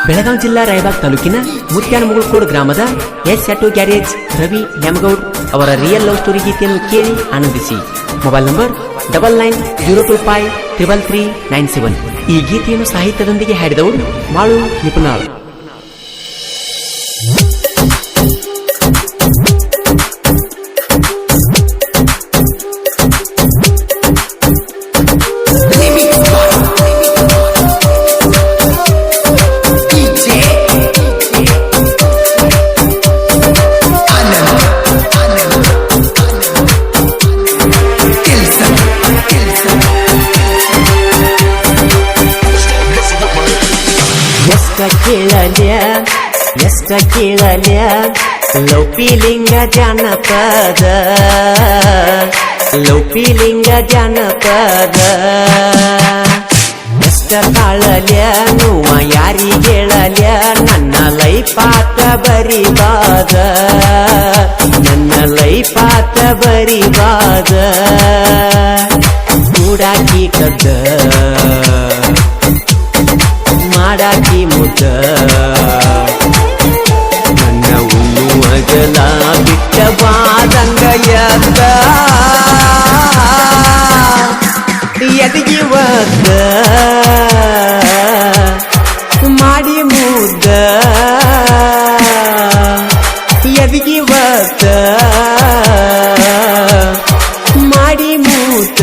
ಬೆಳಗಾವಿ ಜಿಲ್ಲಾ ರಾಯಬಾಗ್ ತಾಲೂಕಿನ ಮುತ್ಯಾನಮುಗುಳ್ಕೋಡ್ ಗ್ರಾಮದ S auto garage Ravi Nyamagoud ಅವರ ರಿಯಲ್ ಲವ್ ಸ್ಟೋರಿ ಗೀತೆಯನ್ನು ಕೇಳಿ ಆನಂದಿಸಿ. Mobile number 9902533397. ಈ ಗೀತೆಯನ್ನು ಸಾಹಿತ್ಯದೊಂದಿಗೆ ಹಾಡಿದವರು ಮಾಳು ನಿಪುಣಾಳ್. ಎಷ್ಟ ಕೇಳಲ್ಯ ಲೌಪಿಲಿಂಗ ಜಾನಪದ ಎಷ್ಟ ತಾಳಲ್ಯ ನೋವ ಯಾರಿಗೇಳಲ್ಯ ನನ್ನ ಲೈಫಾತ ಬರಿಬಾದ ಕೂಡಾಕಿ ಕದ್ದ ಮಾಡಾಕಿ ಮುದ್ದ ನನ್ನ ಉಣ್ಣುವಗಲ ಬಿಟ್ಟ ಬಾದಂಗ ಎದಗಿವದ್ದ ಮಾಡಿ ಮುದ್ದ ಎದಗಿವದ್ದ ಮಾಡಿ ಮುದ್ದ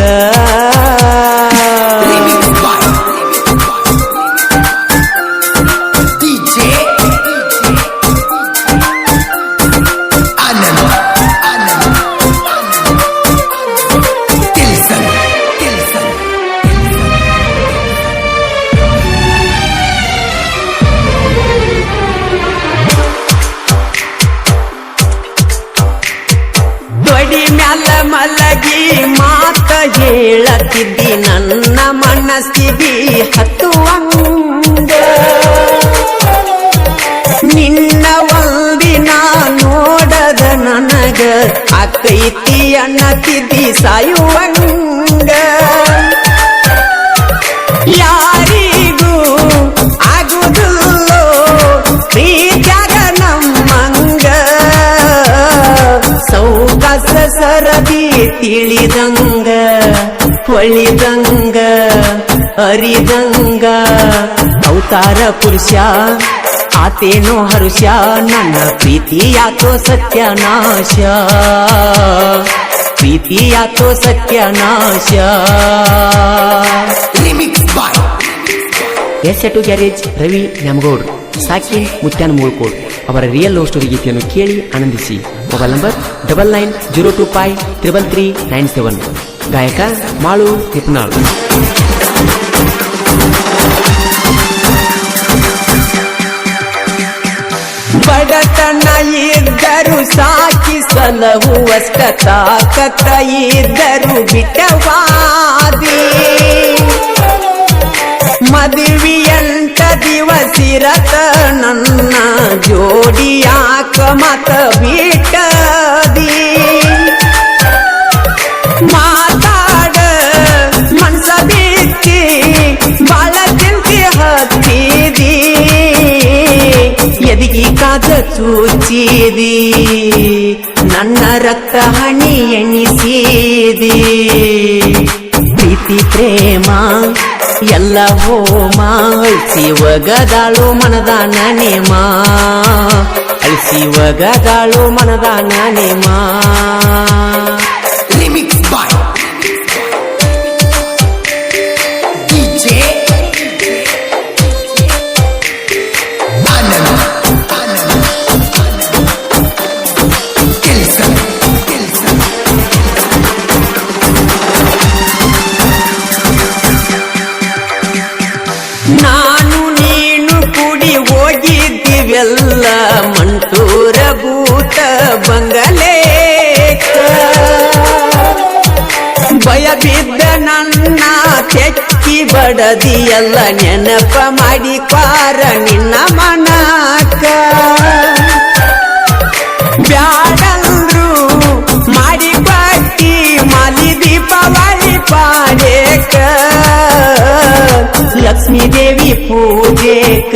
ಮಲಗಿ ಮಾತ ಹೇಳತಿದ್ದಿ ನನ್ನ ಮನಸ್ಸಿಗೆ ಹತ್ತುವಂಗ ನಿನ್ನ ಒಂದಿನ ನೋಡದ ನನಗ ಅಕ್ಕೈತಿ ಅನ್ನತಿದ್ದಿ ಸಾಯುವಂಗ ಯಾರಿಗೂ ಆಗುವುದಿಲ್ಲೋ ಪ್ರೀತ್ಯಾಗ ನಮ್ಮಂಗ ಸೌಕಾಸ ಸರದಿ ತಿಳಿದಂಗ ಹೊಳಿದಂಗ ಅರಿದಂಗ ಅವತಾರ ಪುರುಷ ಆತೇನೋ ಹರುಷ ನನ್ನ ಪ್ರೀತಿಯಾತೋ ಸತ್ಯನಾಶ S auto garage Ravi Nyamagoud ಸಾಕಿ ಮುತ್ಯಾನಮುಗುಳ್ಕೋಡ್ ಅವರ ರಿಯಲ್ ಲವ್ ಸ್ಟೋರಿ ಗೀತೆಯನ್ನು ಕೇಳಿ ಆನಂದಿಸಿ. Mobile number 9902533397. ಗಾಯಕ ಮಾಳು ನಿಪುಣಾಳ್. ಬಡತನ ಇದ್ದರು ಸಾಕಿ ಸಲಹುವಷ್ಟ ತಾಕತ್ತ ಇದ್ದರು ಬಿಟ್ಟವಾದಿ ಮದುವೆಯಂಟ ದಿವಸಿರತ ನನ್ನ ಜೋಡಿಯಾಕ ಮತ ಬಿಟ್ಟದಿ ಮಾತಾಡ ಮನ್ಸ ಬಿಚ್ಚಿ ಬಾಳ ಚಿಂತೆ ಹತ್ತಿದಿ ಎದಿಗಿ ಕಾದ ಚೂಚಿದಿ ನನ್ನ ರಕ್ತ ಹಣಿ ಎಣಿಸಿದಿ ಪ್ರೀತಿ ಪ್ರೇಮ ಎಲ್ಲ ಹೋಮ ಅಳಿಸಿವಗದಾಳು ಮನದಾನ ನೇಮ ಅಳಿಸಿವಗದಾಳು ಮನದಾನ ನೇಮ ನಾನು ನೀನು ಕೂಡಿ ಹೋಗಿದ್ದೀವೆಲ್ಲ ಮಂಟೂರ ಬೂಟ ಬಂಗಲೇಕ ಭಯ ಬಿದ್ದ ನನ್ನ ತೆಕ್ಕಿ ಬಡದಿಯಲ್ಲ ನೆನಪ ಮಾಡಿ ಪಾರ ನಿನ್ನ ಮನಕ ಬ್ಯಾಡಂದ್ರು ಮಾಡಿ ಬಾಟಿ ಮಾಲಿ ದೀಪಾವಳಿ ಪಾಡೇಕ ಲಕ್ಷ್ಮೀ ದೇವಿ ಪೂಜೆಕ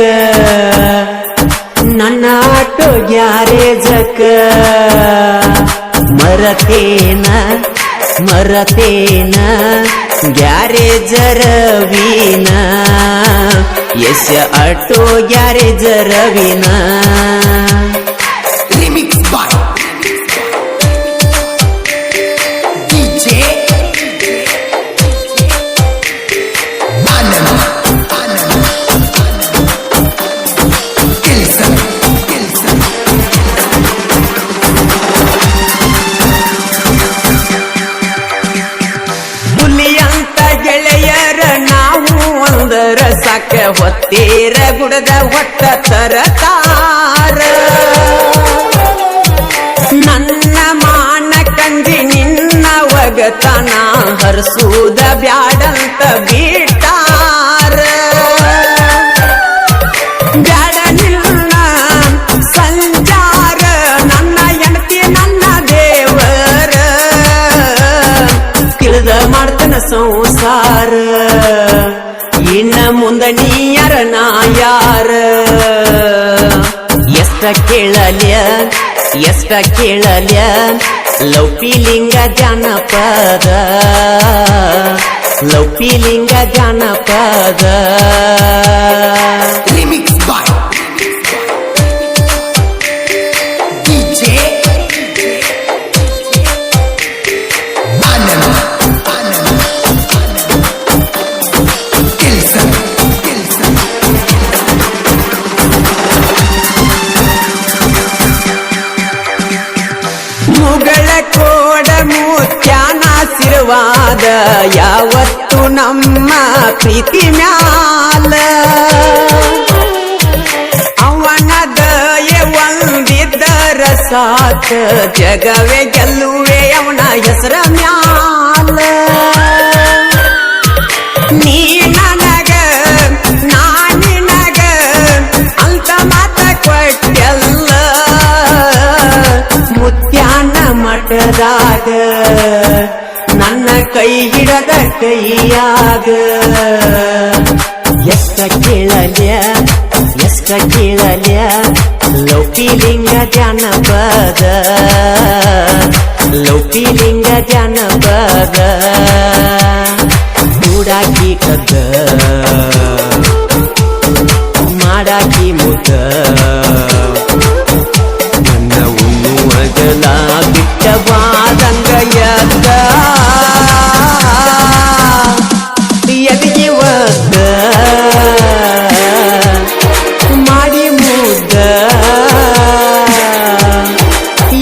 ಗ್ಯಾರೇಜಕ ಮರತೇನ ಗ್ಯಾರೇಜ ರವಿನ ಎಸ್ ಆಟೋ ಗ್ಯಾರೇಜ ರವಿನ ರಿಮಿಕ್ಸ್ ಬಾಯ್ ಡಿಜೆ ಆನಂದ್ ಕೆಲ್ಸನ್ ಹುಲಿಯಂತ ಗೆಳೆಯರ ನಾವು ಒಂದರ ಸಾಕ ಹೊತ್ತೇರ ಗುಡದ ಹೊತ್ತ ತರತಾರ ನನ್ನ ಮಾನ ಕಂಡಿ ನಿನ್ನ ಒಗತನ ಹರ್ಸೂದ ಬ್ಯಾಡಂತ ಬಿಟ್ಟಾರ ಬ್ಯಾಡ ನಿನ್ನ ಸಂಚಾರ ನನ್ನ ಹೆಂಡತಿ ನನ್ನ ದೇವರ ತಿಳಿದ ಮಾಡ್ತನ ಸಂಸಾರ ಇನ್ನ ಮುಂದ ನೀಯರ ನಾ ಯಾರ ಎಷ್ಟ ಕೇಳಲ್ಯ ಲೌಪಿಲಿಂಗ ಜಾನಪದ ರಿಮಿಕ್ಸ್ ಬಾಯ್ ಡಿಜೆ ಆನಂದ್ ಕೆಲ್ಸನ್ ಮುಗಳ ಕೋಡ ಮುತ್ಯಾನಾಶೀರ್ವಾದ ಯಾವತ್ತು ನಮ್ಮ ಪ್ರೀತಿ ಮ್ಯಾಲ ಅವನ ದಯೆ ಒಂದಿದ್ದರ ಸಾಥ ಜಗವೇ ಗೆಲ್ಲುವೆ ಅವನ ಹೆಸರ ಮ್ಯಾಲ ನೀ ನನಗ ನಾ ನಿನಗ ಅಂತ ಮಾತ ಕೊಟ್ಟೆಲ್ಲ ಮುತ್ಯಾನ ಮಠದಾಗ ನನ್ನ ಕೈ ಹಿಡದ ಕೈಯಾಗ ಎಷ್ಟ ಕೇಳಲ್ಯ ಲೌಕಿಲಿಂಗ ಜಾನಪದ ಕೂಡಾಕಿ ಕದ್ದ ಮಾಡಾಕಿ ಮುದ್ದ ನನ್ನ ಉಣ್ಣುವಗಲ ಬಿಟ್ಟ ಬಾದಂಗ ಎದ್ದ ಎದಿಗೆ ಒದ್ದ ಮಾಡಿ ಮುದ್ದ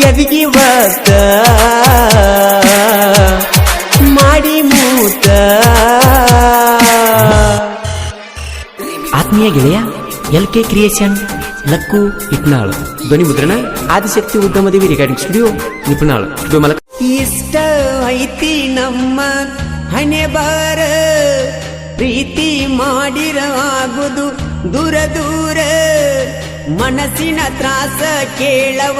ಎದಿಗೆ ಒದ್ದ ಮಾಡಿ ಮುದ್ದ. ಆತ್ಮೀಯ ಗೆಳೆಯ LK ಕ್ರಿಯೇಷನ್ ಲಕ್ಕು ಇಟ್ನಾಳ್ ಧ್ವನಿ ಮುದ್ರಣ ಆದಿಶಕ್ತಿ ಉದ್ಯಮದೇವಿ ರೆಕಾರ್ಡಿಂಗ್ ಸ್ಟುಡಿಯೋ ನಿಪುಣಾಳ್ ಮಲಕ ಇಷ್ಟ ಐತಿ ನಮ್ಮ ಹಣೆ ಬಾರ ಪ್ರೀತಿ ಮಾಡಿರ ಆಗುದು ದೂರ ದೂರ ಮನಸ್ಸಿನ ತ್ರಾಸ ಕೇಳವ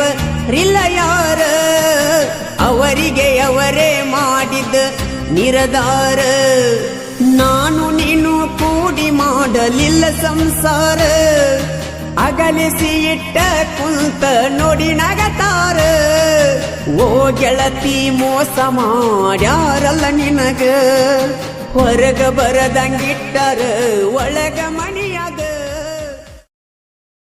ರಿಲ್ಲ ಯಾರ ಅವರಿಗೆ ಅವರೇ ಮಾಡಿದ ನಿರದಾರ ನಾನು ನೀನು ಕೂಡಿ ಮಾಡಲಿಲ್ಲ ಸಂಸಾರ ಅಗಲಿಸಿ ಇಟ್ಟ ಕುಂತ ನೋಡಿ ನಗತಾರ ಓ ಗೆಳತಿ ಮೋಸ ಮಾಡ್ಯಾರಲ್ಲ ನಿನಗ ಹೊರಗ ಬರದಂಗಿಟ್ಟರ ಒಳಗ ಮಣಿ